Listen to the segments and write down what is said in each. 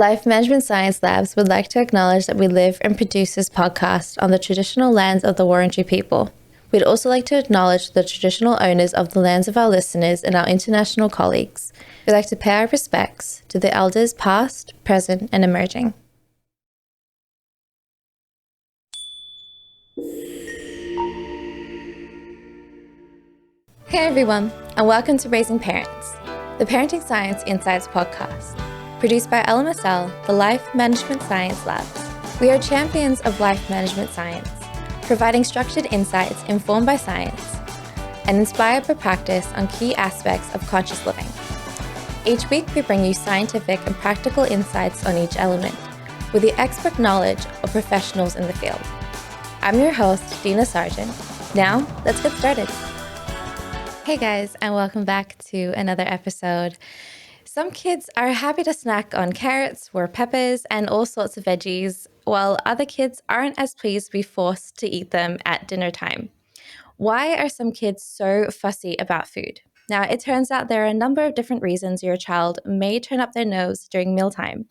Life Management Science Labs would like to acknowledge that we live and produce this podcast on the traditional lands of the Wurundjeri people. We'd also like to acknowledge the traditional owners of the lands of our listeners and our international colleagues. We'd like to pay our respects to the elders past, present, and emerging. Hey everyone, and welcome to Raising Parents, the Parenting Science Insights podcast. Produced by LMSL, the Life Management Science Labs. We are champions of life management science, providing structured insights informed by science and inspired by practice on key aspects of conscious living. Each week, we bring you scientific and practical insights on each element with the expert knowledge of professionals in the field. I'm your host, Dina Sargeant. Now, let's get started. Hey guys, and welcome back to another episode. Some kids are happy to snack on carrots or peppers and all sorts of veggies, while other kids aren't as pleased to be forced to eat them at dinner time. Why are some kids so fussy about food? Now, it turns out there are a number of different reasons your child may turn up their nose during mealtime.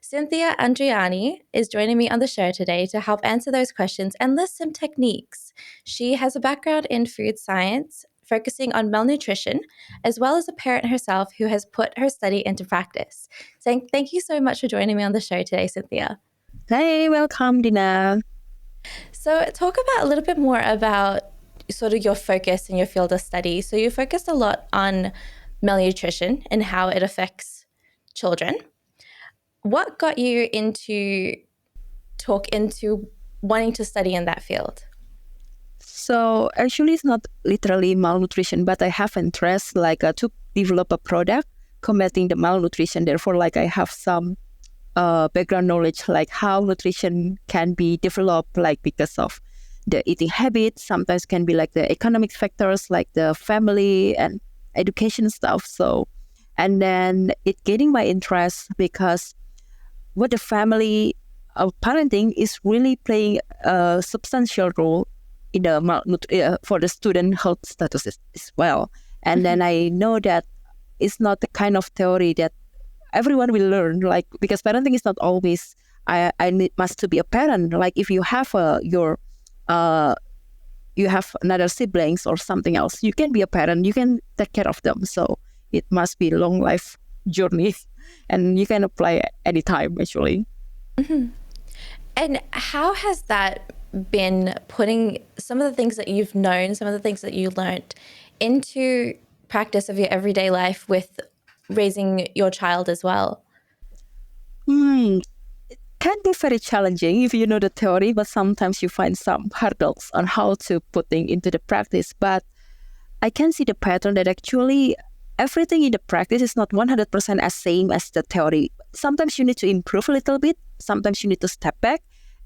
Cynthia Andriani is joining me on the show today to help answer those questions and list some techniques. She has a background in food science, focusing on malnutrition, as well as a parent herself who has put her study into practice. So thank you so much for joining me on the show today, Cynthia. Hey, welcome, Dina. So talk about a little bit more about sort of your focus in your field of study. So you focused a lot on malnutrition and how it affects children. What got you into wanting to study in that field? So actually, it's not literally malnutrition, but I have interest to develop a product combating the malnutrition. Therefore, I have some background knowledge how nutrition can be developed because of the eating habits. Sometimes can be the economic factors like the family and education stuff. So, and then it getting my interest because what the family parenting is really playing a substantial role in the for the student health status as well. And then I know that it's not the kind of theory that everyone will learn, because parenting is not always must to be a parent. If you have you have another siblings or something else, you can be a parent, you can take care of them. So it must be a long life journey and you can apply anytime actually. Mm-hmm. And how has that been putting some of the things that you've known, some of the things that you learned into practice of your everyday life with raising your child as well? It can be very challenging if you know the theory, but sometimes you find some hurdles on how to putting into the practice. But I can see the pattern that actually everything in the practice is not 100% as same as the theory. Sometimes you need to improve a little bit. Sometimes you need to step back.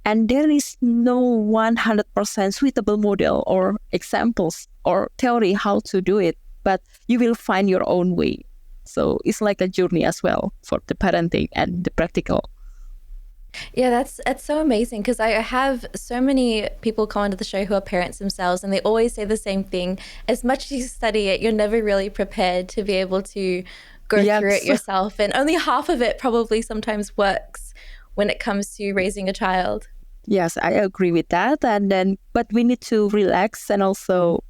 And there is no 100% suitable model or examples or theory how to do it, but you will find your own way. So it's like a journey as well for the parenting and the practical. Yeah, that's so amazing because I have so many people come onto the show who are parents themselves and they always say the same thing. As much as you study it, you're never really prepared to be able to go through it yourself. And only half of it probably sometimes works when it comes to raising a child. Yes, I agree with that. But we need to relax and also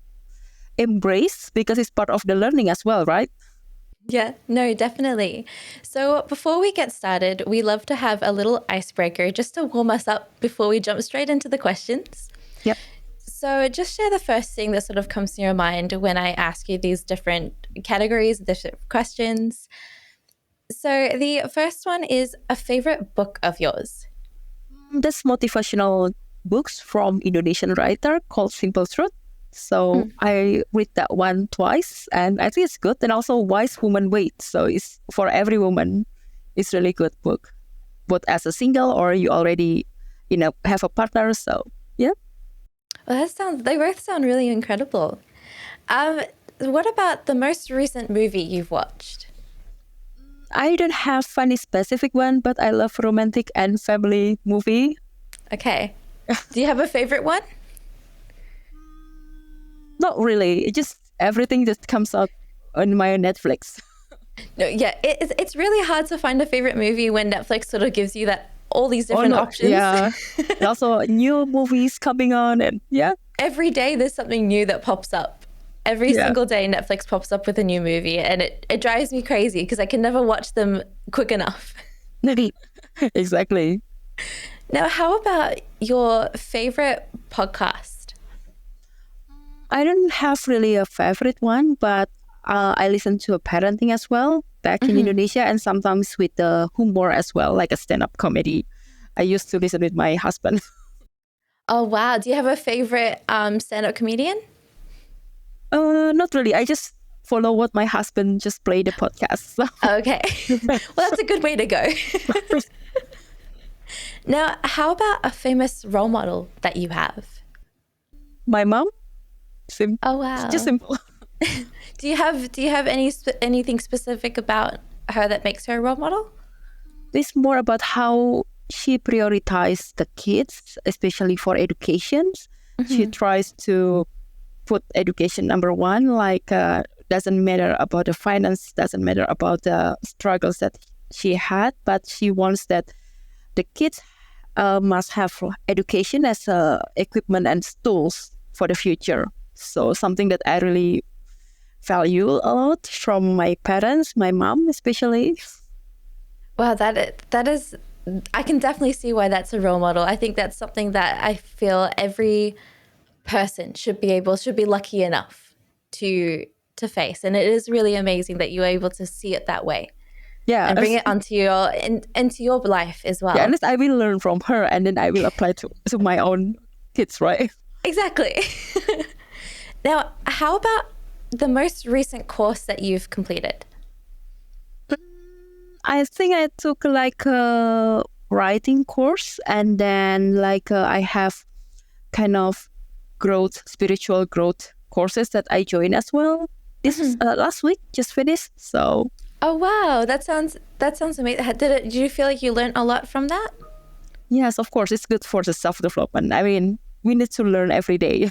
embrace because it's part of the learning as well, right? Yeah, no, definitely. So before we get started, we love to have a little icebreaker just to warm us up before we jump straight into the questions. Yep. So just share the first thing that sort of comes to your mind when I ask you these different categories, different questions. So the first one is a favorite book of yours. That's motivational books from Indonesian writer called Simple Truth. So I read that one twice and I think it's good. And also Wise Woman Wait. So it's for every woman. It's really good book, both as a single or you already, have a partner. So yeah. Well, they both sound really incredible. What about the most recent movie you've watched? I don't have any specific one, but I love romantic and family movie. Okay. Do you have a favorite one? Not really. It's just everything that comes out on my Netflix. No, yeah, it's really hard to find a favorite movie when Netflix sort of gives you that all these Oh different no, options. yeah. And also new movies coming on, and yeah, Every day there's something new that pops up. Every yeah, single day Netflix pops up with a new movie, and it drives me crazy because I can never watch them quick enough. exactly. Now, how about your favorite podcast? I don't have really a favorite one, but I listen to a parenting as well back in Indonesia, and sometimes with the humor as well, like a stand-up comedy. I used to listen with my husband. Oh, wow. Do you have a favorite stand-up comedian? Not really. I just follow what my husband just play the podcast. So. Okay. Well, that's a good way to go. Now, how about a famous role model that you have? My mom. Oh, wow. Just simple. Do you have anything specific about her that makes her a role model? It's more about how she prioritizes the kids, especially for education. She tries to put education number one, like doesn't matter about the finance, doesn't matter about the struggles that she had, but she wants that the kids must have education as equipment and tools for the future. So something that I really value a lot from my parents, my mom especially. Wow, that is, I can definitely see why that's a role model. I think that's something that I feel every person should be lucky enough to face. And it is really amazing that you're able to see it that way. Yeah. And bring it onto into your life as well. Yeah, at least I will learn from her and then I will apply to my own kids, right? Exactly. Now, how about the most recent course that you've completed? I think I took like a writing course, and then like I have kind of spiritual growth courses that I joined as well. This is last week, just finished. So. Oh wow, that sounds amazing. Did you feel like you learned a lot from that? Yes, of course, it's good for the self-development. I mean, we need to learn every day.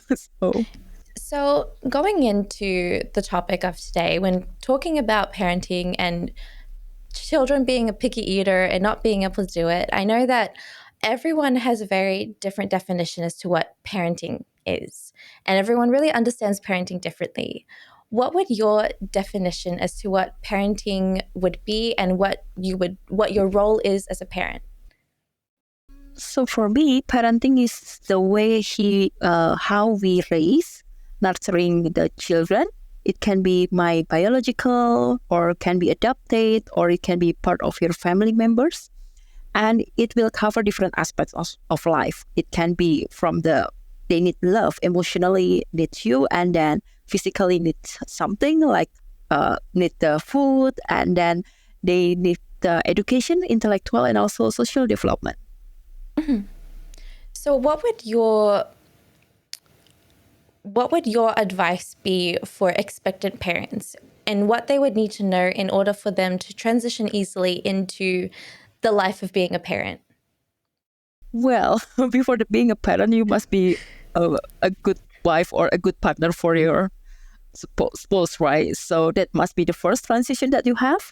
So going into the topic of today, when talking about parenting and children being a picky eater and not being able to do it, I know that everyone has a very different definition as to what parenting is, and everyone really understands parenting differently. What would your definition as to what parenting would be, and what your role is as a parent? So for me, parenting is the way how we raise, nurturing the children. It can be my biological, or can be adopted, or it can be part of your family members. And it will cover different aspects of life. It can be from they need love, emotionally need you, and then physically need something like need the food, and then they need the education, intellectual, and also social development. So what would your advice be for expectant parents, and what they would need to know in order for them to transition easily into the life of being a parent? Well, before being a parent, you must be a good wife or a good partner for your spouse, right? So that must be the first transition that you have.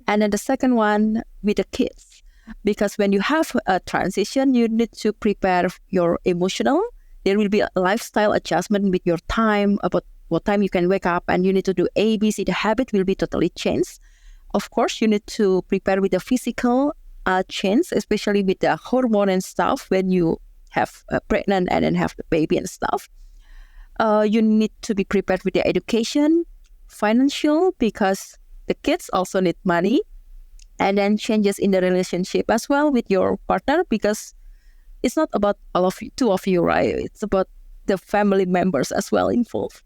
And then the second one with the kids. Because when you have a transition, you need to prepare your emotional. There will be a lifestyle adjustment with your time, about what time you can wake up, and you need to do A, B, C. The habit will be totally changed. Of course, you need to prepare with the physical change, especially with the hormone and stuff when you have pregnant and then have the baby and stuff. You need to be prepared with the education, financial, because the kids also need money, and then changes in the relationship as well with your partner, because it's not about two of you, right? It's about the family members as well involved.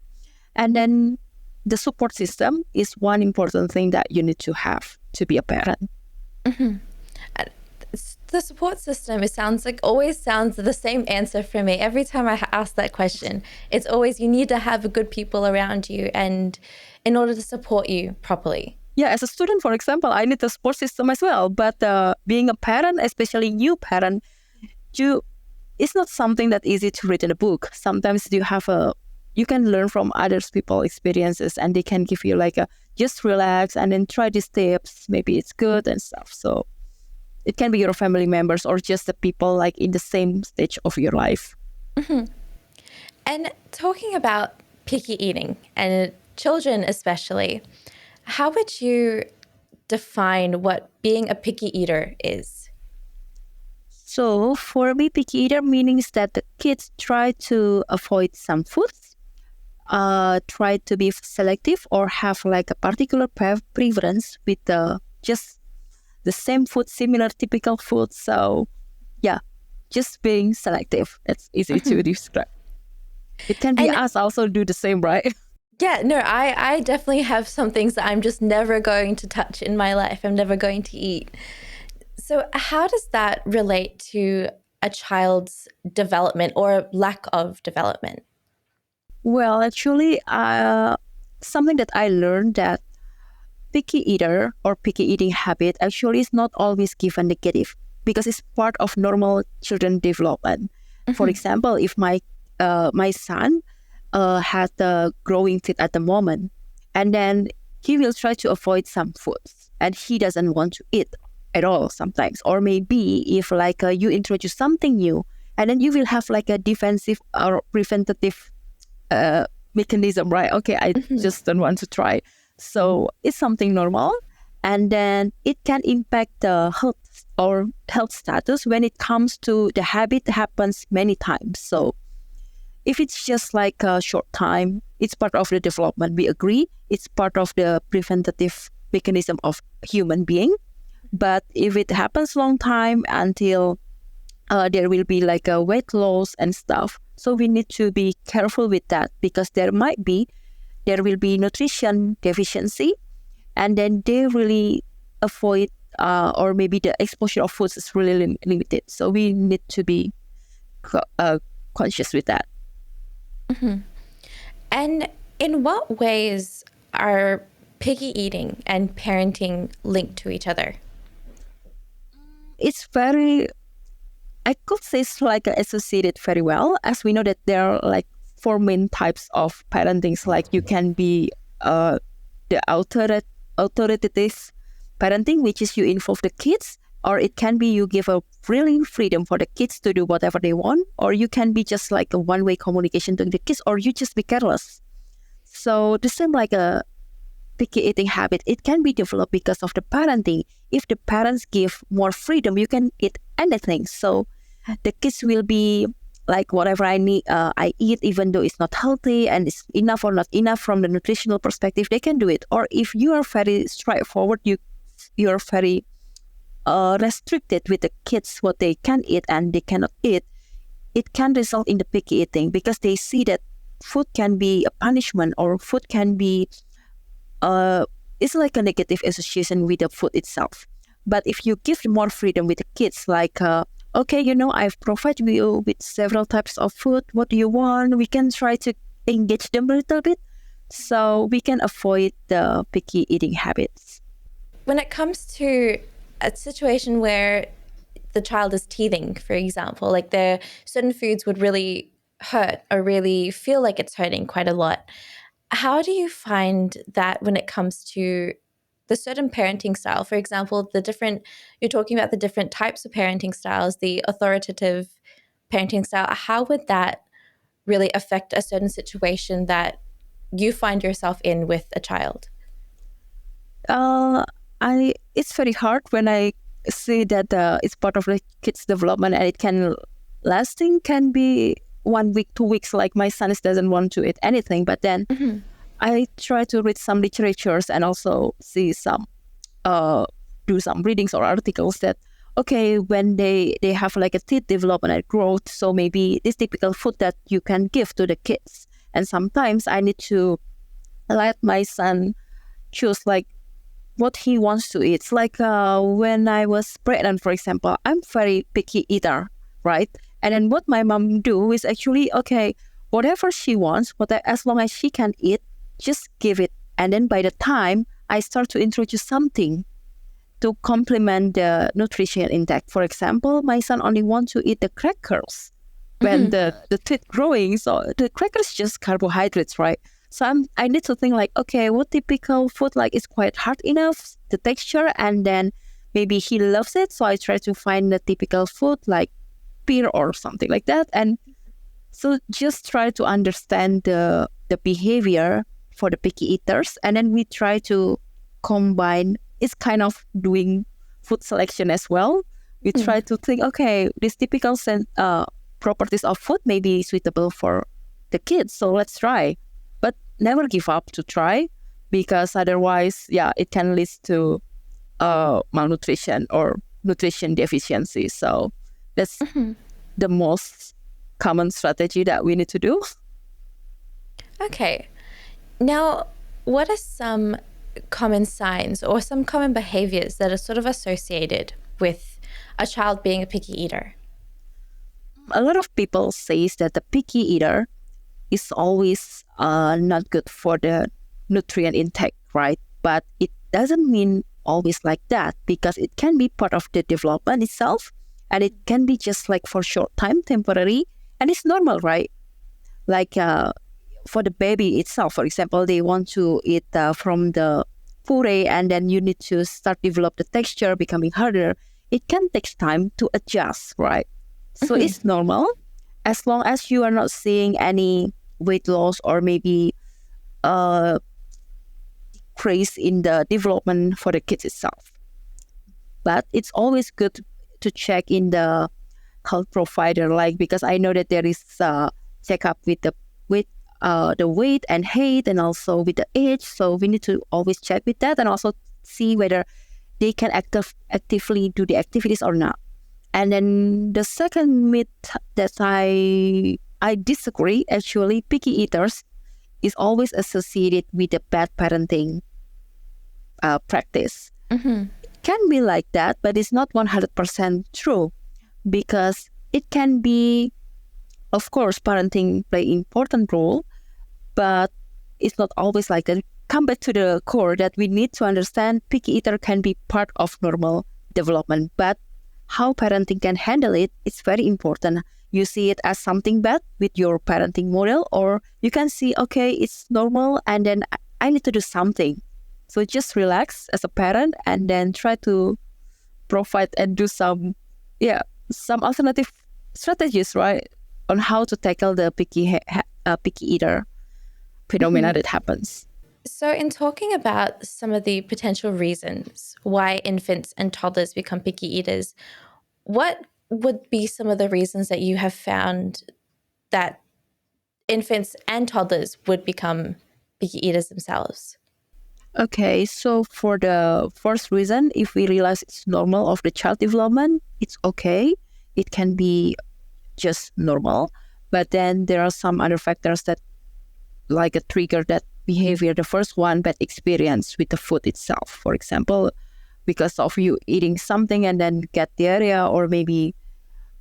And then the support system is one important thing that you need to have to be a parent. The support system, always sounds the same answer for me. Every time I ask that question, it's always you need to have good people around you, and in order to support you properly. Yeah, as a student, for example, I need a support system as well. But being a parent, especially new parent, it's not something that easy to read in a book. Sometimes you can learn from others people's experiences, and they can give you like just relax and then try these tips. Maybe it's good and stuff. So it can be your family members or just the people like in the same stage of your life. Mm-hmm. And talking about picky eating and children especially, how would you define what being a picky eater is? So for me, picky eater means that the kids try to avoid some foods, try to be selective or have like a particular preference with just the same food, similar typical food. So yeah, just being selective. That's easy to describe. It can be us also do the same, right? Yeah, no, I definitely have some things that I'm just never going to touch in my life. I'm never going to eat. So how does that relate to a child's development or lack of development? Well, actually, something that I learned that picky eater or picky eating habit actually is not always given negative because it's part of normal children development. Mm-hmm. For example, if my son has the growing teeth at the moment, and then he will try to avoid some foods, and he doesn't want to eat at all sometimes. Or maybe if like you introduce something new, and then you will have like a defensive or preventative mechanism, right? Okay, I just don't want to try. So it's something normal, and then it can impact the health status when it comes to the habit happens many times. So if it's just like a short time, it's part of the development. We agree. It's part of the preventative mechanism of human being. But if it happens long time until there will be like a weight loss and stuff, so we need to be careful with that because there will be nutrition deficiency, and then they really avoid or maybe the exposure of foods is really limited. So we need to be conscious with that. Mm-hmm. And in what ways are picky eating and parenting linked to each other? It's very, I could say it's like associated very well, as we know that there are like 4 main types of parentings. Like you can be the authoritative parenting, which is you involve the kids, or it can be you give a really freedom for the kids to do whatever they want, or you can be just like a one-way communication to the kids, or you just be careless. So the same like a picky eating habit, it can be developed because of the parenting. If the parents give more freedom, you can eat anything. So the kids will be like whatever I need, I eat, even though it's not healthy and it's enough or not enough from the nutritional perspective, they can do it. Or if you are very straightforward, you are very restricted with the kids what they can eat and they cannot eat, it can result in the picky eating because they see that food can be a punishment or food can be it's like a negative association with the food itself. But if you give more freedom with the kids, like okay, I've provided you with several types of food, what do you want? We can try to engage them a little bit so we can avoid the picky eating habits. When it comes to a situation where the child is teething, for example, like there certain foods would really hurt or really feel like it's hurting quite a lot. How do you find that when it comes to the certain parenting style? For example, you're talking about the different types of parenting styles, the authoritative parenting style. How would that really affect a certain situation that you find yourself in with a child? It's very hard when I see that it's part of the kids' development and it can be 1 week, 2 weeks, like my son doesn't want to eat anything. But then I try to read some literatures and also see some, do some readings or articles that, okay, when they have like a teeth development and growth, so maybe this typical food that you can give to the kids. And sometimes I need to let my son choose like what he wants to eat. It's like when I was pregnant, for example, I'm very picky eater, right? And then what my mom do is actually, okay, whatever she wants, as long as she can eat, just give it. And then by the time I start to introduce something to complement the nutrition intake. For example, my son only wants to eat the crackers when the teeth growing. So the crackers just carbohydrates, right? So I need to think like, okay, what typical food like is quite hard enough, the texture, and then maybe he loves it. So I try to find the typical food like pear or something like that. And so just try to understand the behavior for the picky eaters. And then we try to combine, it's kind of doing food selection as well. We try to think, okay, this typical properties of food may be suitable for the kids. So let's try. But never give up to try, because otherwise, it can lead to malnutrition or nutrition deficiency. So that's the most common strategy that we need to do. Okay. Now, what are some common signs or some common behaviors that are sort of associated with a child being a picky eater? A lot of people say that the picky eater is always not good for the nutrient intake, right? But it doesn't mean always like that, because it can be part of the development itself, and it can be just like for short time, temporary, and it's normal, right? Like for the baby itself, for example, they want to eat from the puree, and then you need to start develop the texture becoming harder. It can take time to adjust, right? So it's normal, as long as you are not seeing any weight loss or maybe decrease in the development for the kids itself. But it's always good to check in the health provider, like, because I know that there is a checkup with the weight and height, and also with the age. So we need to always check with that, and also see whether they can actively do the activities or not. And then the second myth that I disagree, actually, picky eaters is always associated with the bad parenting practice. It can be like that, but it's not 100% true, because it can be, of course, parenting play important role, but it's not always like that. Come back to the core that we need to understand picky eater can be part of normal development, but how parenting can handle it, it's very important. You see it as something bad with your parenting model, or you can see, okay, it's normal, and then I need to do something. So just relax as a parent, and then try to provide and do some alternative strategies, right, on how to tackle the picky eater phenomena that happens. So in talking about some of the potential reasons why infants and toddlers become picky eaters, what would be some of the reasons that you have found that infants and toddlers would become picky eaters themselves? Okay, so for the first reason, if we realize it's normal of the child development, it's okay. It can be just normal. But then there are some other factors that like a trigger that behavior. The first one, bad experience with the food itself. For example, because of you eating something and then get diarrhea, or maybe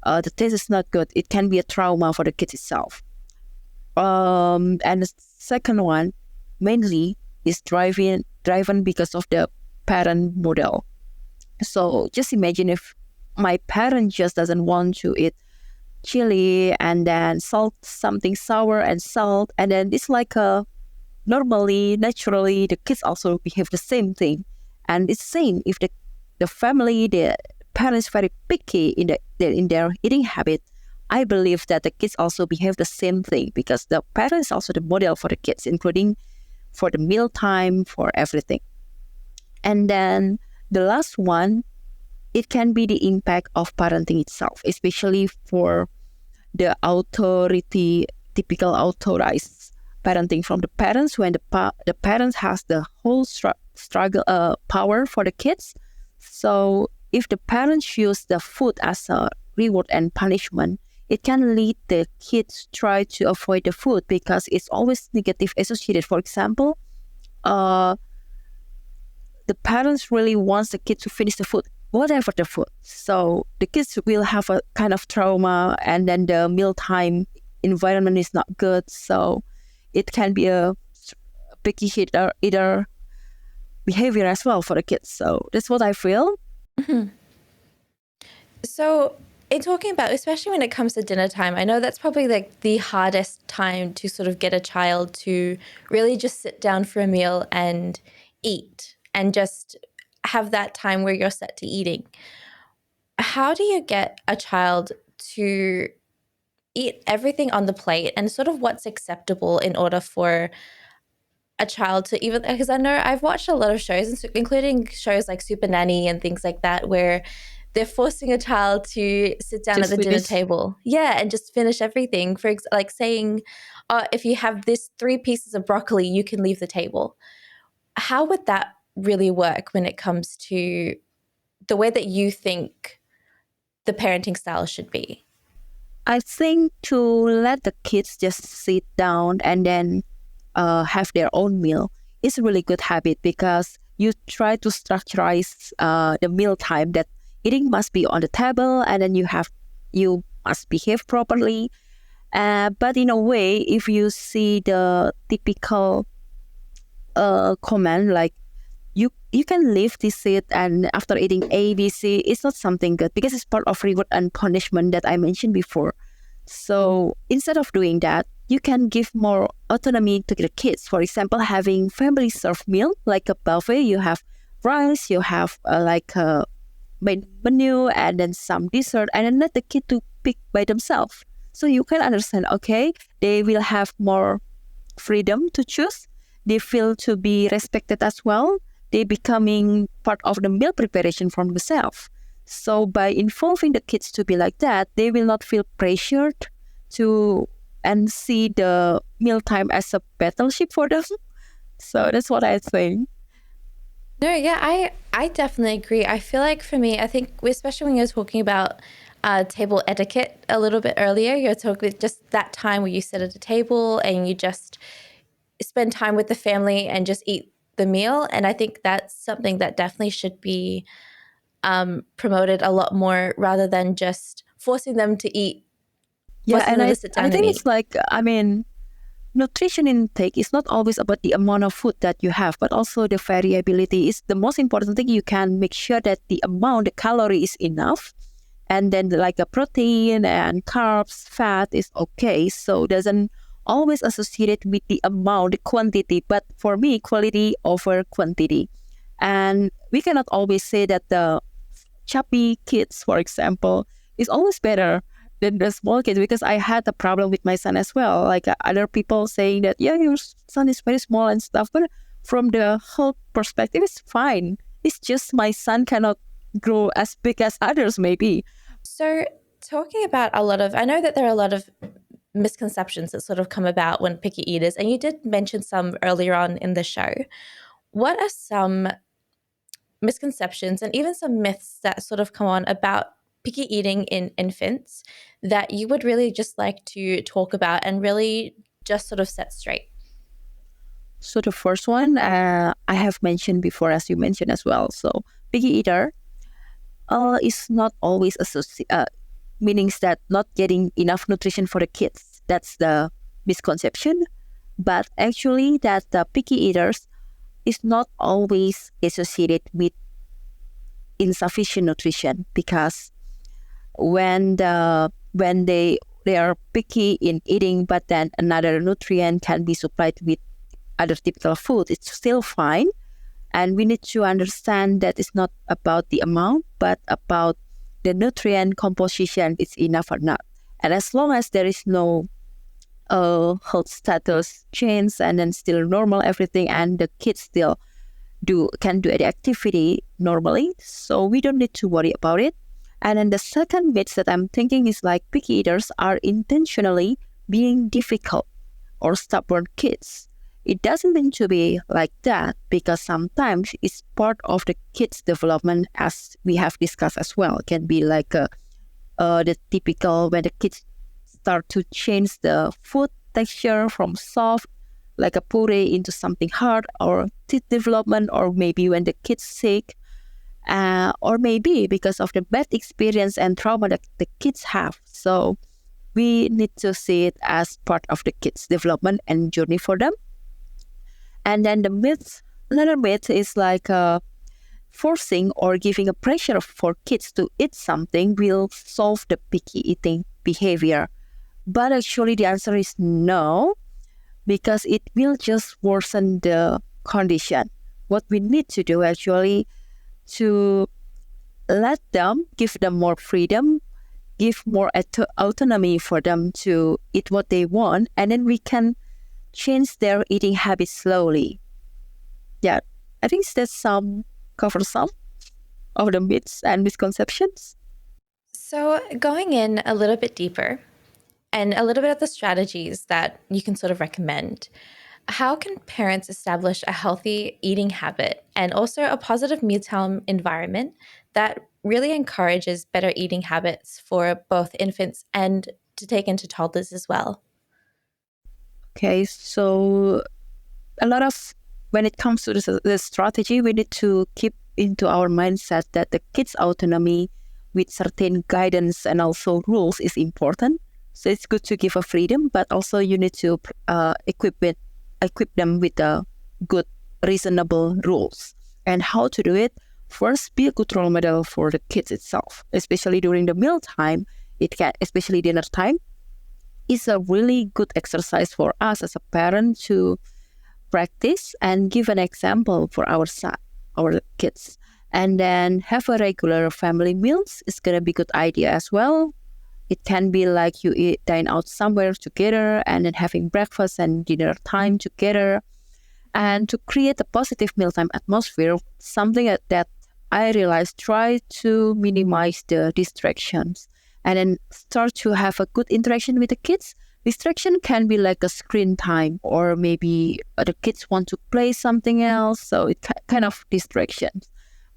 the taste is not good. It can be a trauma for the kid itself. And the second one, mainly, is driven because of the parent model. So just imagine if my parent just doesn't want to eat chili and then something sour and salt, and then it's like naturally the kids also behave the same thing. And it's same if the family, the parents very picky in their eating habit. I believe that the kids also behave the same thing, because the parents also the model for the kids, including for the meal time, for everything. And then the last one, it can be the impact of parenting itself, especially for the typical authorized parenting from the parents, when the parents has the whole struggle power for the kids. So if the parents use the food as a reward and punishment, it can lead the kids try to avoid the food because it's always negative associated. For example, the parents really wants the kid to finish the food, whatever the food. So the kids will have a kind of trauma, and then the mealtime environment is not good. So it can be a picky eater behavior as well for the kids. So that's what I feel. Mm-hmm. So in talking about, especially when it comes to dinner time, I know that's probably like the hardest time to sort of get a child to really just sit down for a meal and eat and just have that time where you're set to eating. How do you get a child to eat everything on the plate, and sort of what's acceptable in order for a child to even, because I know I've watched a lot of shows, including shows like Super Nanny and things like that, where they're forcing a child to sit down Just at the dinner finish. table. Yeah, and just finish everything. Like saying, oh, if you have this 3 pieces of broccoli, you can leave the table. How would that really work when it comes to the way that you think the parenting style should be? I think to let the kids just sit down and then have their own meal is a really good habit, because you try to structurize the meal time, that eating must be on the table and then you must behave properly. But in a way, if you see the typical comment like you can leave this seat and after eating A, B, C, it's not something good, because it's part of reward and punishment that I mentioned before. So instead of doing that, you can give more autonomy to the kids. For example, having family served meal like a buffet. You have rice, you have like a main menu, and then some dessert, and then let the kid to pick by themselves. So you can understand, okay, they will have more freedom to choose. They feel to be respected as well. They becoming part of the meal preparation from themselves. So by involving the kids to be like that, they will not feel pressured to and see the mealtime as a battleship for them. So that's what I think. No, yeah, I definitely agree. I feel like for me, I think especially when you're talking about table etiquette a little bit earlier, you're talking just that time where you sit at a table and you just spend time with the family and just eat the meal. And I think that's something that definitely should be promoted a lot more, rather than just forcing them to eat. Yeah, and To sit down I and think eat. it's like, I mean, nutrition intake is not always about the amount of food that you have, but also the variability is the most important thing. You can make sure that the amount, the calorie is enough. And then like a protein and carbs, fat is okay. So doesn't always associated with the amount, the quantity. But for me, quality over quantity. And we cannot always say that the chubby kids, for example, is always better than the small kids, because I had a problem with my son as well. Like other people saying that, yeah, your son is very small and stuff. But from the health perspective, it's fine. It's just my son cannot grow as big as others maybe. So talking about I know that there are a lot of misconceptions that sort of come about when picky eaters, and you did mention some earlier on in the show. What are some misconceptions and even some myths that sort of come on about picky eating in infants that you would really just like to talk about and really just sort of set straight? So the first one I have mentioned before, as you mentioned as well. So picky eater is not always meanings that not getting enough nutrition for the kids. That's the misconception. But actually that the picky eaters is not always associated with insufficient nutrition, because when they are picky in eating, but then another nutrient can be supplied with other typical food, it's still fine. And we need to understand that it's not about the amount, but about the nutrient composition, it's enough or not. And as long as there is no health status change and then still normal everything, and the kids still can do the activity normally, so we don't need to worry about it. And then the second myth that I'm thinking is like picky eaters are intentionally being difficult or stubborn kids. It doesn't mean to be like that, because sometimes it's part of the kids' development, as we have discussed as well. It can be like the typical when the kids start to change the food texture from soft, like a puree, into something hard, or teeth development, or maybe when the kid's sick, or maybe because of the bad experience and trauma that the kids have. So we need to see it as part of the kids' development and journey for them. And then another myth is like forcing or giving a pressure for kids to eat something will solve the picky eating behavior. But actually the answer is no, because it will just worsen the condition. What we need to do actually to let them, give them more freedom, give more autonomy for them to eat what they want, and then we can change their eating habits slowly. Yeah, I think that's cover some of the myths and misconceptions. So going in a little bit deeper and a little bit of the strategies that you can sort of recommend, how can parents establish a healthy eating habit and also a positive mealtime environment that really encourages better eating habits for both infants and to take into toddlers as well? Okay, so when it comes to the strategy, we need to keep into our mindset that the kids' autonomy with certain guidance and also rules is important. So it's good to give a freedom, but also you need to equip them with good, reasonable rules. And how to do it? First, be a good role model for the kids itself, especially during the mealtime. Especially dinner time, is a really good exercise for us as a parent to practice and give an example for our kids. And then have a regular family meals. It's gonna be a good idea as well. It can be like you dine out somewhere together and then having breakfast and dinner time together. And to create a positive mealtime atmosphere, something that I realized, try to minimize the distractions and then start to have a good interaction with the kids. Distraction can be like a screen time, or maybe the kids want to play something else. So it's kind of distractions.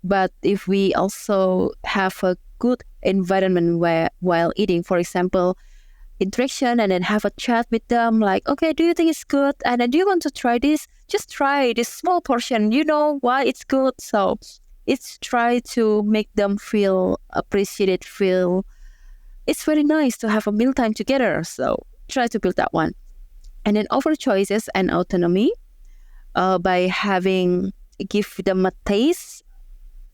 But if we also have a good environment while eating, for example, interaction, and then have a chat with them like, okay, do you think it's good? And then do you want to try this? Just try this small portion. You know why it's good. So it's try to make them feel appreciated, feel it's very nice to have a mealtime together. So try to build that one. And then offer choices and autonomy by give them a taste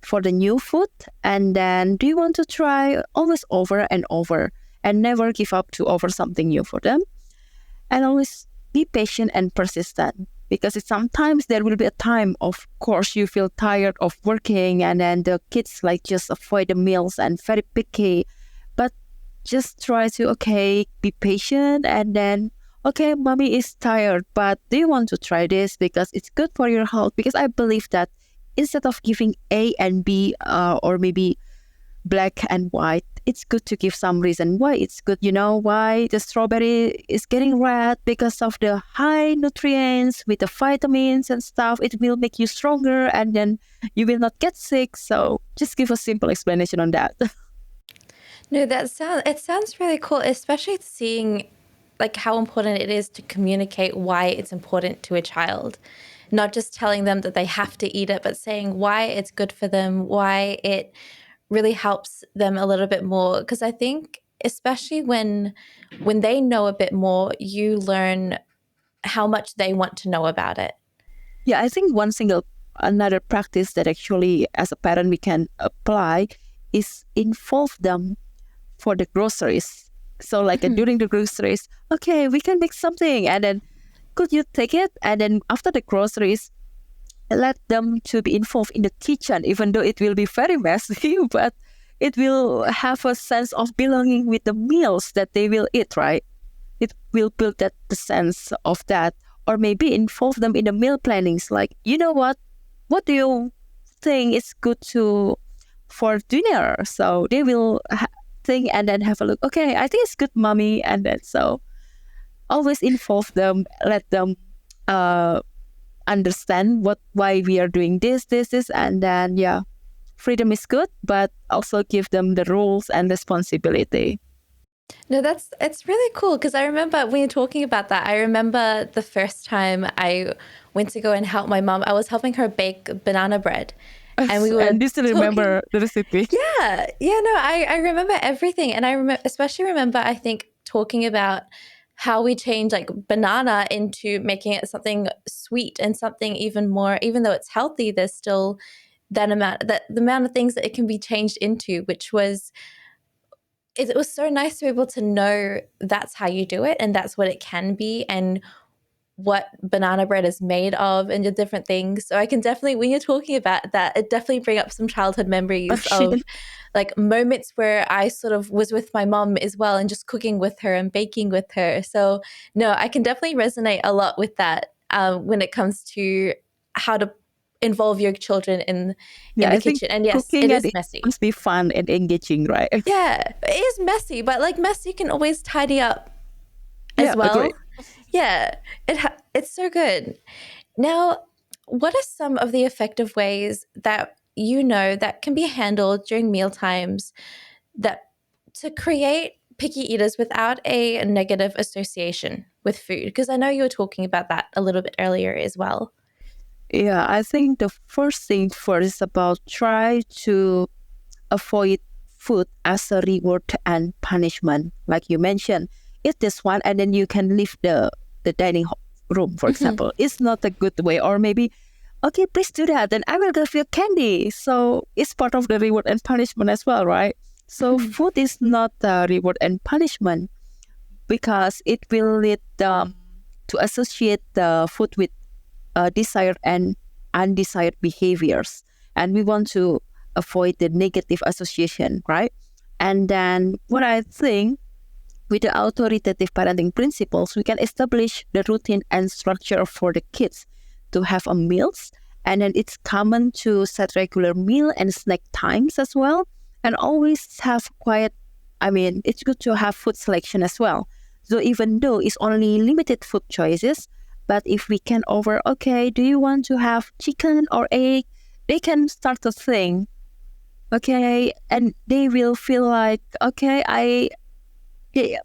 for the new food. And then do you want to try? Always over and over, and never give up to offer something new for them. And always be patient and persistent, because sometimes there will be a time, of course, you feel tired of working, and then the kids like just avoid the meals and very picky. But just try to, be patient, and then, mommy is tired, but do you want to try this because it's good for your health? Because I believe that instead of giving A and B or maybe black and white, it's good to give some reason why it's good. You know why the strawberry is getting red? Because of the high nutrients with the vitamins and stuff. It will make you stronger, and then you will not get sick. So just give a simple explanation on that. No, it sounds really cool, especially seeing like how important it is to communicate why it's important to a child. Not just telling them that they have to eat it, but saying why it's good for them, why it really helps them a little bit more. Because I think especially when they know a bit more, you learn how much they want to know about it. Yeah, I think another practice that actually as a parent we can apply is involve them for the groceries. So like during the groceries, we can make something, and then could you take it? And then after the groceries, let them to be involved in the kitchen, even though it will be very messy, but it will have a sense of belonging with the meals that they will eat, right? It will build the sense of that. Or maybe involve them in the meal plannings. Like, you know what do you think is good for dinner? So they will think and then have a look. Okay, I think it's good, mommy. And then so always involve them, let them understand why we are doing this, and then freedom is good, but also give them the rules and responsibility. No, it's really cool, because I remember when you're talking about that, I remember the first time I went to go and help my mom. I was helping her bake banana bread. And we were and you still remember the recipe. Yeah. No, I remember everything. And I especially remember, I think, talking about how we change like banana into making it something sweet and something even more, even though it's healthy, there's still the amount of things that it can be changed into, which was, it was so nice to be able to know that's how you do it and that's what it can be and what banana bread is made of and the different things. So I can definitely, when you're talking about that, it definitely bring up some childhood memories of like moments where I sort of was with my mom as well and just cooking with her and baking with her. So no, I can definitely resonate a lot with that when it comes to how to involve your children in the kitchen. And yes, it is messy. It must be fun and engaging, right? Yeah, it is messy, but like messy can always tidy up as well. Agree. Yeah, it's so good. Now, what are some of the effective ways that you know that can be handled during meal times that to create picky eaters without a negative association with food? Because I know you were talking about that a little bit earlier as well. Yeah, I think the first thing first is about try to avoid food as a reward and punishment. Like you mentioned, eat this one and then you can leave the dining room, for example. It's not a good way. Or maybe, okay, please do that, then I will give you candy. So it's part of the reward and punishment as well, right? So food is not a reward and punishment because it will lead to associate the food with desired and undesired behaviors. And we want to avoid the negative association, right? And then what I think, with the authoritative parenting principles, we can establish the routine and structure for the kids to have a meals. And then it's common to set regular meal and snack times as well. And always have it's good to have food selection as well. So even though it's only limited food choices, but if we can do you want to have chicken or egg? They can start to think, and they will feel like,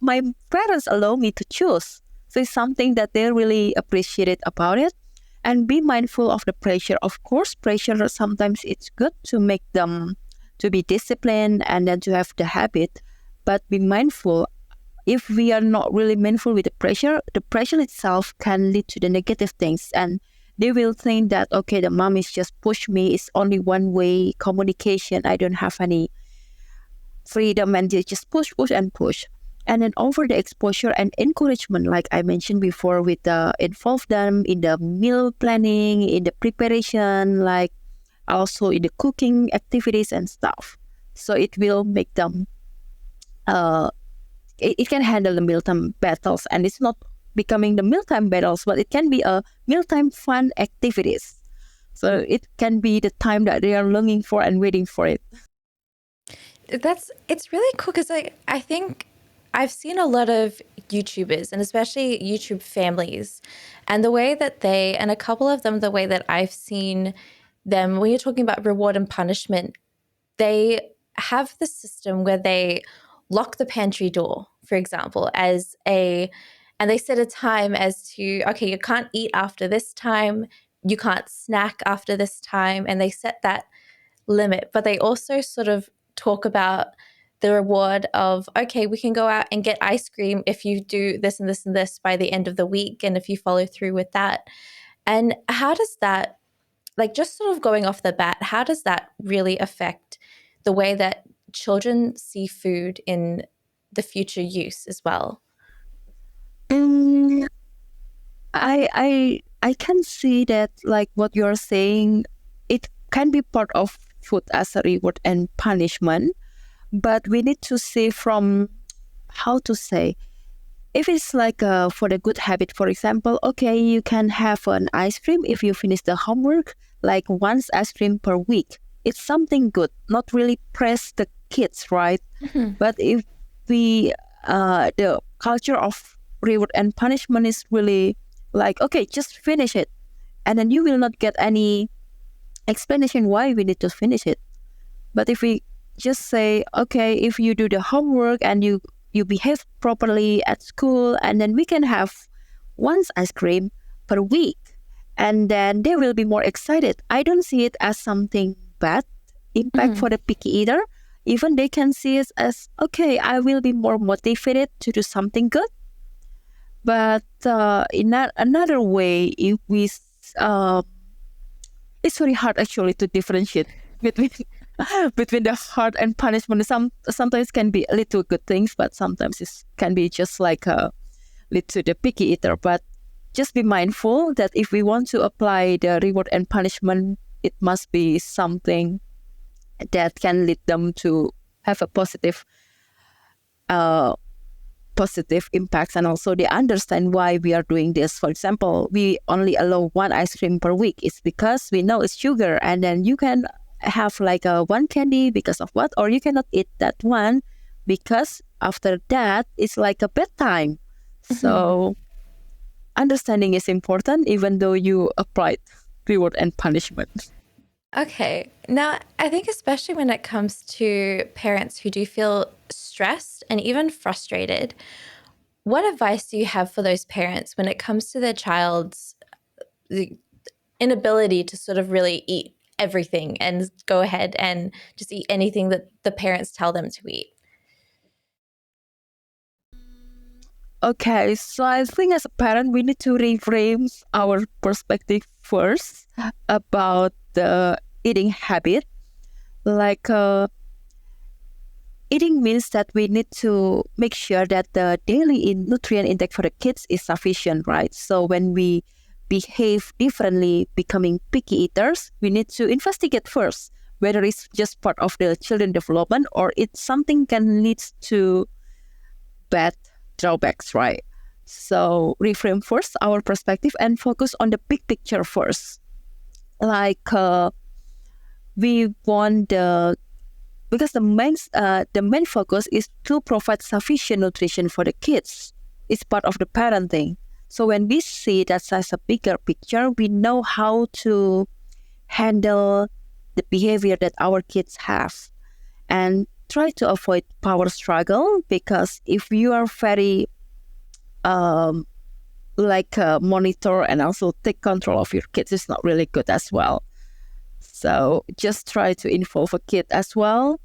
my parents allow me to choose. So it's something that they really appreciate about it. And be mindful of the pressure. Of course, pressure, sometimes it's good to make them to be disciplined and then to have the habit. But be mindful, if we are not really mindful with the pressure itself can lead to the negative things. And they will think that, the mom is just push me. It's only one way communication. I don't have any freedom and they just push and push. And then over the exposure and encouragement, like I mentioned before, with involve them in the meal planning, in the preparation, like also in the cooking activities and stuff. So it will make them, it can handle the mealtime battles. And it's not becoming the mealtime battles, but it can be a mealtime fun activities. So it can be the time that they are longing for and waiting for it. It's really cool because I think I've seen a lot of YouTubers and especially YouTube families and the way that and a couple of them, the way that I've seen them, when you're talking about reward and punishment, they have the system where they lock the pantry door, for example, and they set a time as to, you can't eat after this time, you can't snack after this time, and they set that limit. But they also sort of talk about the reward of, we can go out and get ice cream if you do this and this and this by the end of the week, and if you follow through with that. And how does that, just sort of going off the bat, how does that really affect the way that children see food in the future use as well? I can see that, like what you're saying, it can be part of food as a reward and punishment. But we need to see from how to say, if it's like for the good habit, for example, you can have an ice cream if you finish the homework, like once ice cream per week. It's something good, not really press the kids, right? But if we, the culture of reward and punishment is really like, just finish it. And then you will not get any explanation why we need to finish it. But if we just say, if you do the homework and you behave properly at school, and then we can have once ice cream per week, and then they will be more excited. I don't see it as something bad impact for the picky eater. Even they can see it as, I will be more motivated to do something good. But in another way, if we, it's very hard actually to differentiate between between the hard and punishment. Sometimes can be a little good things, but sometimes it can be just like lead to the picky eater. But just be mindful that if we want to apply the reward and punishment, it must be something that can lead them to have a positive impacts, and also they understand why we are doing this. For example, we only allow one ice cream per week. It's because we know it's sugar, and then you can have like a one candy because of what, or you cannot eat that one because after that it's like a bedtime. So understanding is important, even though you applied reward and punishment. Okay. Now, I think especially when it comes to parents who do feel stressed and even frustrated, what advice do you have for those parents when it comes to their child's inability to sort of really eat everything and go ahead and just eat anything that the parents tell them to eat? Okay, so I think as a parent, we need to reframe our perspective first about the eating habit. Like eating means that we need to make sure that the daily nutrient intake for the kids is sufficient, right? So when we behave differently, becoming picky eaters, we need to investigate first whether it's just part of the children development or it's something can lead to bad drawbacks, right? So reframe first our perspective and focus on the big picture first. Like we want because the main focus is to provide sufficient nutrition for the kids. It's part of the parenting. So when we see that as a bigger picture, we know how to handle the behavior that our kids have, and try to avoid power struggle, because if you are very monitor and also take control of your kids, it's not really good as well. So just try to involve a kid as well,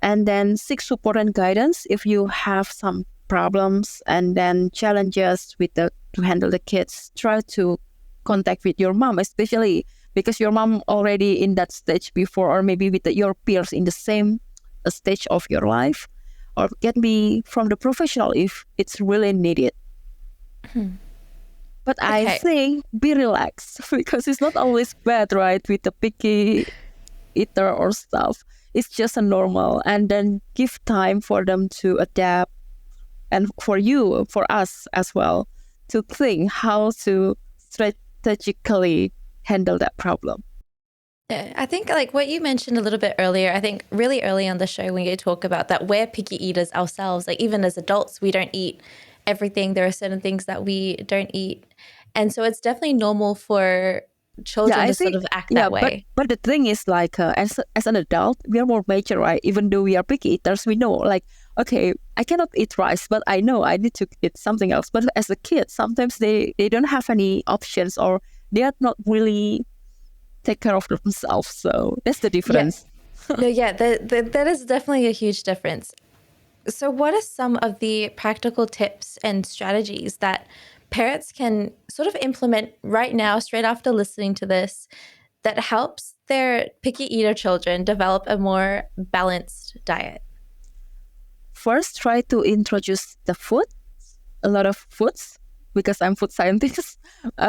and then seek support and guidance if you have some problems and then challenges to handle the kids. Try to contact with your mom, especially because your mom already in that stage before, or maybe with your peers in the same stage of your life, or can be from the professional if it's really needed. But I think be relaxed, because it's not always bad, right, with the picky eater or stuff. It's just a normal, and then give time for them to adapt, and for us as well, to think how to strategically handle that problem. I think like what you mentioned a little bit earlier, I think really early on the show when you talk about that we're picky eaters ourselves, like even as adults, we don't eat everything. There are certain things that we don't eat. And so it's definitely normal for children to sort of act that way. But the thing is, like as an adult, we are more mature, right? Even though we are picky eaters, we know like, okay, I cannot eat rice, but I know I need to eat something else. But as a kid, sometimes they don't have any options, or they are not really take care of themselves. So that's the difference. That is definitely a huge difference. So what are some of the practical tips and strategies that parents can sort of implement right now, straight after listening to this, that helps their picky eater children develop a more balanced diet? First, try to introduce a lot of foods, because I'm food scientist.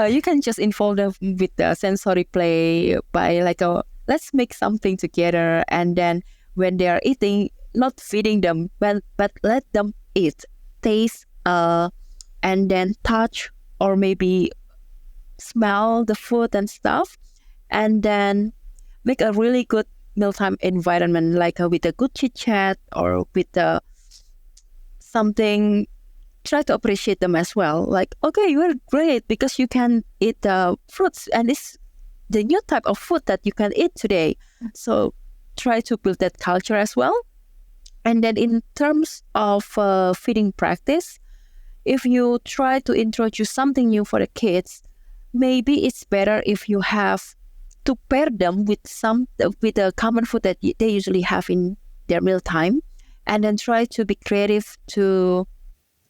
You can just involve them with the sensory play by let's make something together, and then when they are eating, not feeding them, but let them eat, taste, and then touch or maybe smell the food and stuff, and then make a really good mealtime environment, like with a good chit chat or with something. Try to appreciate them as well. Like, okay, you are great because you can eat fruits, and it's the new type of food that you can eat today. So try to build that culture as well. And then in terms of feeding practice, if you try to introduce something new for the kids, maybe it's better if you have to pair them with a common food that they usually have in their mealtime, and then try to be creative to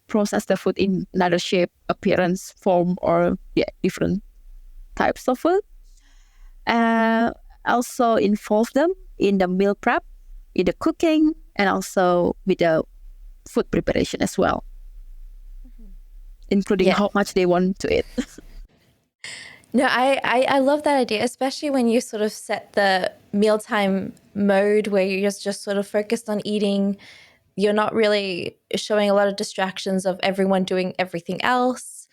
process the food in another shape, appearance, form, or different types of food. Also involve them in the meal prep, in the cooking, and also with the food preparation as well, including how much they want to eat. No, I love that idea, especially when you sort of set the mealtime mode where you're just sort of focused on eating. You're not really showing a lot of distractions of everyone doing everything else.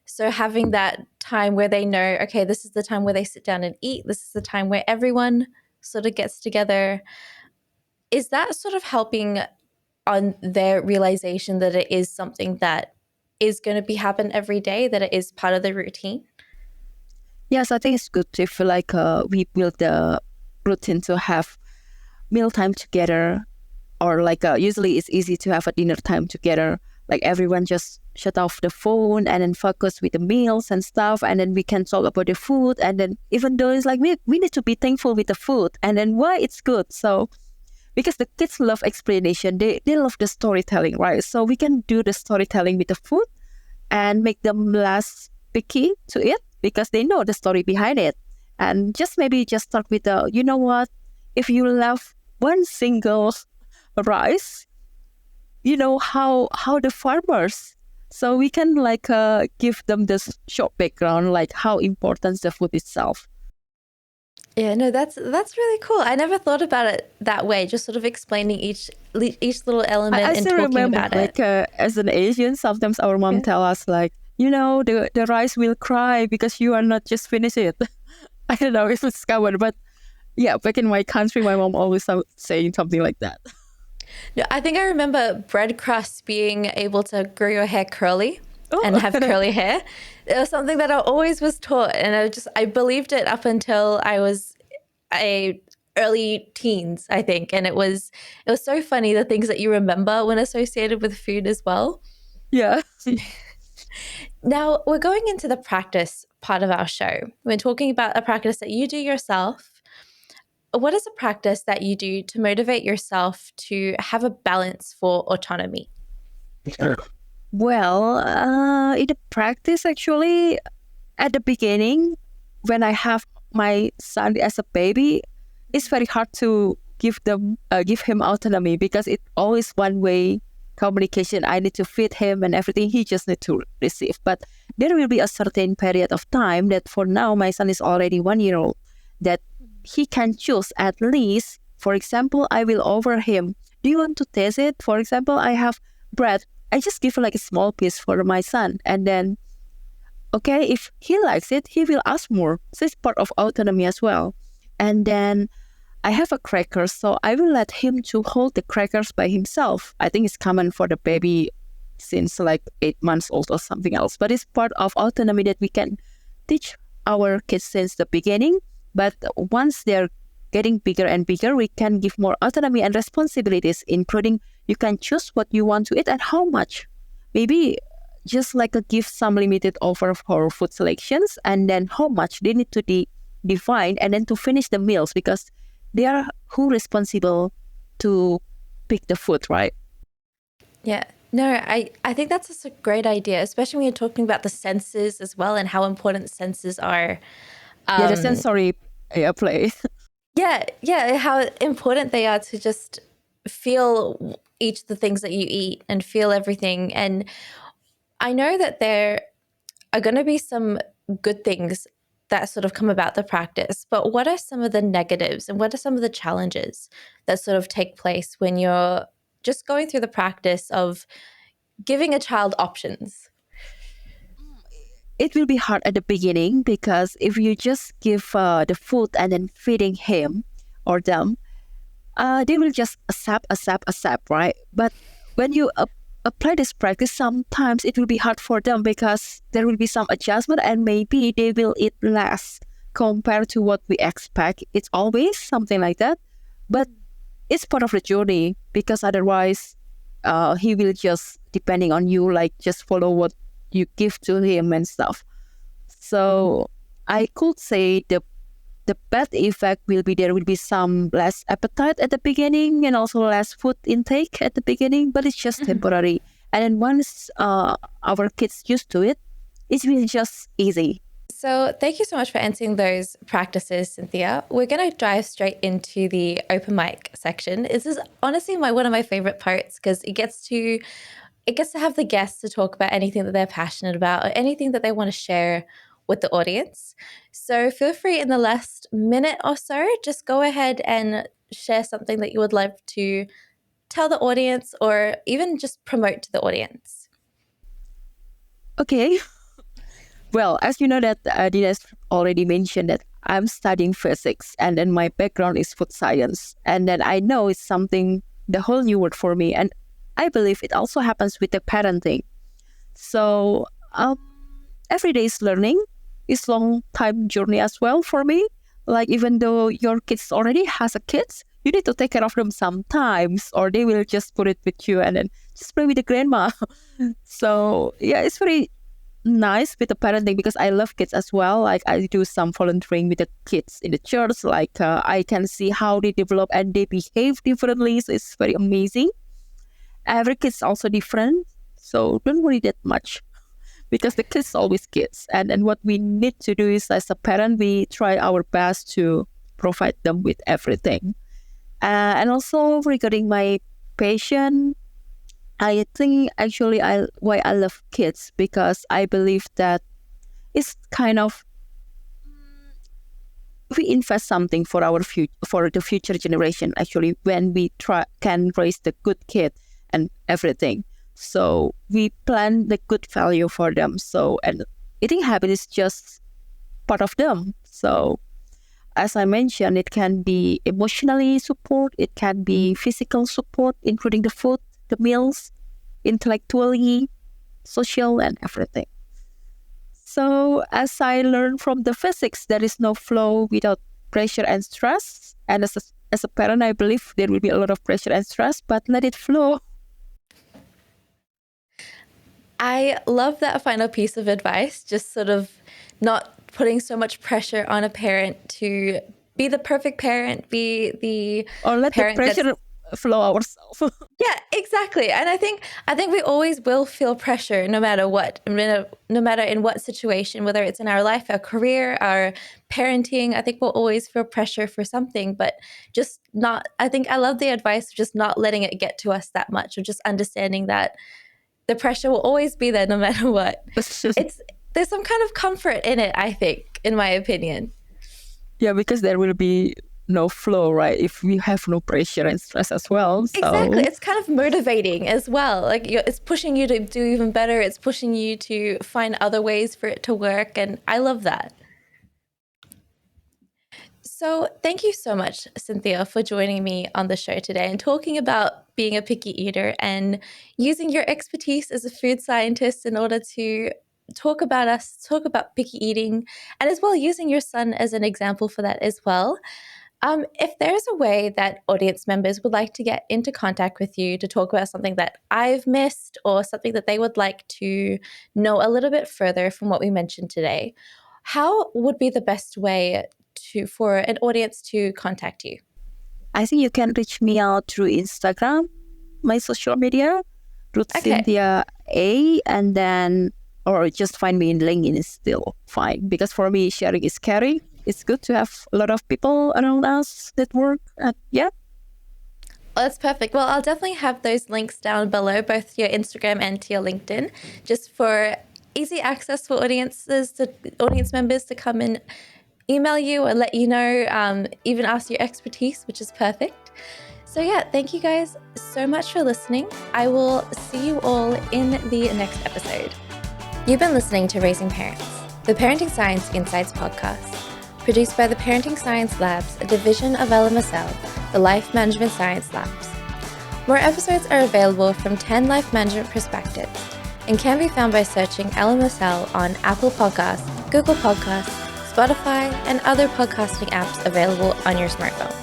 So having that time where they know, okay, this is the time where they sit down and eat. This is the time where everyone sort of gets together. Is that sort of helping on their realization that it is something that is going to be happen every day, that it is part of the routine? Yes, I think it's good if we build the routine to have mealtime together, or usually it's easy to have a dinner time together. Like everyone just shut off the phone and then focus with the meals and stuff, and then we can talk about the food. And then even though it's like we need to be thankful with the food and then why it's good. So because the kids love explanation, they love the storytelling, right? So we can do the storytelling with the food and make them less picky to it because they know the story behind it. And maybe start with you know what, if you love one single rice, you know how the farmers, so we can give them this short background, like how important the food itself. Yeah, no, that's really cool. I never thought about it that way, just sort of explaining each little element and still talking remember, about it. As an Asian, sometimes our mom tell us the rice will cry because you are not just finish it. I don't know if it's common, but yeah, back in my country, my mom always saying something like that. No, I think I remember bread crust being able to grow your hair curly and have curly hair. It was something that I always was taught, and I believed it up until I was early teens, I think. And it was so funny, the things that you remember when associated with food as well. Yeah. Now we're going into the practice part of our show. We're talking about a practice that you do yourself. What is a practice that you do to motivate yourself to have a balance for autonomy? Well, in the practice, actually, at the beginning, when I have my son as a baby, it's very hard to give him autonomy because it's always one-way communication. I need to feed him and everything. He just needs to receive. But there will be a certain period of time that for now, my son is already 1 year old, that he can choose at least. For example, I will offer him, do you want to taste it? For example, I have bread. I just give a small piece for my son. And then, okay, if he likes it, he will ask more. So it's part of autonomy as well. And then I have a cracker, so I will let him to hold the crackers by himself. I think it's common for the baby since 8 months old or something else. But it's part of autonomy that we can teach our kids since the beginning. But once they're getting bigger and bigger, we can give more autonomy and responsibilities, including you can choose what you want to eat and how much. Maybe just give some limited offer for food selections, and then how much they need to define, and then to finish the meals because they are who responsible to pick the food, right? Yeah. No, I think that's just a great idea, especially when you're talking about the senses as well and how important senses are. The sensory play. Yeah, how important they are to just feel each of the things that you eat and feel everything. And I know that there are going to be some good things that sort of come about the practice, but what are some of the negatives and what are some of the challenges that sort of take place when you're just going through the practice of giving a child options? It will be hard at the beginning because if you just give the food and then feeding him or them, they will just accept, right? But when you apply this practice, sometimes it will be hard for them because there will be some adjustment and maybe they will eat less compared to what we expect. It's always something like that. But it's part of the journey because otherwise he will just, depending on you, just follow what you give to him and stuff. So I could say the bad effect will be there will be some less appetite at the beginning and also less food intake at the beginning, but it's just temporary. And then once our kids used to it, it will just easy. So thank you so much for answering those practices, Cynthia. We're going to dive straight into the open mic section. This is honestly one of my favorite parts because it gets to have the guests to talk about anything that they're passionate about or anything that they want to share with the audience. So feel free in the last minute or so, just go ahead and share something that you would love to tell the audience or even just promote to the audience. Okay. Well, as you know that Dina already mentioned that I'm studying physics and then my background is food science. And then I know it's something, the whole new word for me. And I believe it also happens with the parenting. So every day is learning. It's long time journey as well for me. Like even though your kids already has a kids, you need to take care of them sometimes or they will just put it with you and then just play with the grandma. So yeah, it's very nice with the parenting because I love kids as well. Like I do some volunteering with the kids in the church. Like I can see how they develop and they behave differently. So it's very amazing. Every kid's also different. So don't worry that much because the kids always kids. And what we need to do is as a parent, we try our best to provide them with everything. And also regarding my passion, I think actually why I love kids because I believe that it's kind of we invest something for our for the future generation actually when we can raise the good kid and everything. So we plan the good value for them. So and eating habit is just part of them. So as I mentioned, it can be emotionally support, it can be physical support, including the food, the meals, intellectually, social, and everything. So as I learned from the physics, there is no flow without pressure and stress. And as a parent, I believe there will be a lot of pressure and stress, but let it flow. I love that final piece of advice, just sort of not putting so much pressure on a parent to be the perfect parent, be the or let the pressure flow ourselves. Yeah, exactly. And I think we always will feel pressure no matter what, no matter in what situation, whether it's in our life, our career, our parenting. I think we'll always feel pressure for something, but just not, I think I love the advice of just not letting it get to us that much, or just understanding that the pressure will always be there no matter what. There's some kind of comfort in it, I think, in my opinion. Yeah, because there will be no flow, right? If we have no pressure and stress as well. So. Exactly. It's kind of motivating as well. Like it's pushing you to do even better. It's pushing you to find other ways for it to work. And I love that. So thank you so much, Cynthia, for joining me on the show today and talking about being a picky eater and using your expertise as a food scientist in order to talk about picky eating, and as well using your son as an example for that as well. If there's a way that audience members would like to get into contact with you to talk about something that I've missed or something that they would like to know a little bit further from what we mentioned today, how would be the best way for an audience to contact you? I think you can reach me out through Instagram, my social media, through Cynthia A, and then or just find me in LinkedIn is still fine. Because for me, sharing is caring. It's good to have a lot of people around us that work. Yeah. Well, that's perfect. Well, I'll definitely have those links down below, both to your Instagram and to your LinkedIn, just for easy access for audience members to come and email you or let you know, even ask your expertise, which is perfect. So yeah, thank you guys so much for listening. I will see you all in the next episode. You've been listening to Raising Parents, the Parenting Science Insights podcast, produced by the Parenting Science Labs, a division of LMSL, the Life Management Science Labs. More episodes are available from 10 life management perspectives and can be found by searching LMSL on Apple Podcasts, Google Podcasts, Spotify, and other podcasting apps available on your smartphone.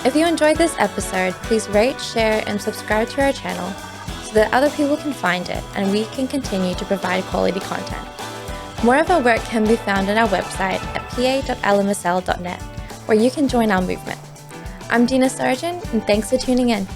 If you enjoyed this episode, please rate, share, and subscribe to our channel so that other people can find it and we can continue to provide quality content. More of our work can be found on our website at pa.lmsl.net, where you can join our movement. I'm Dina Sargeant, and thanks for tuning in.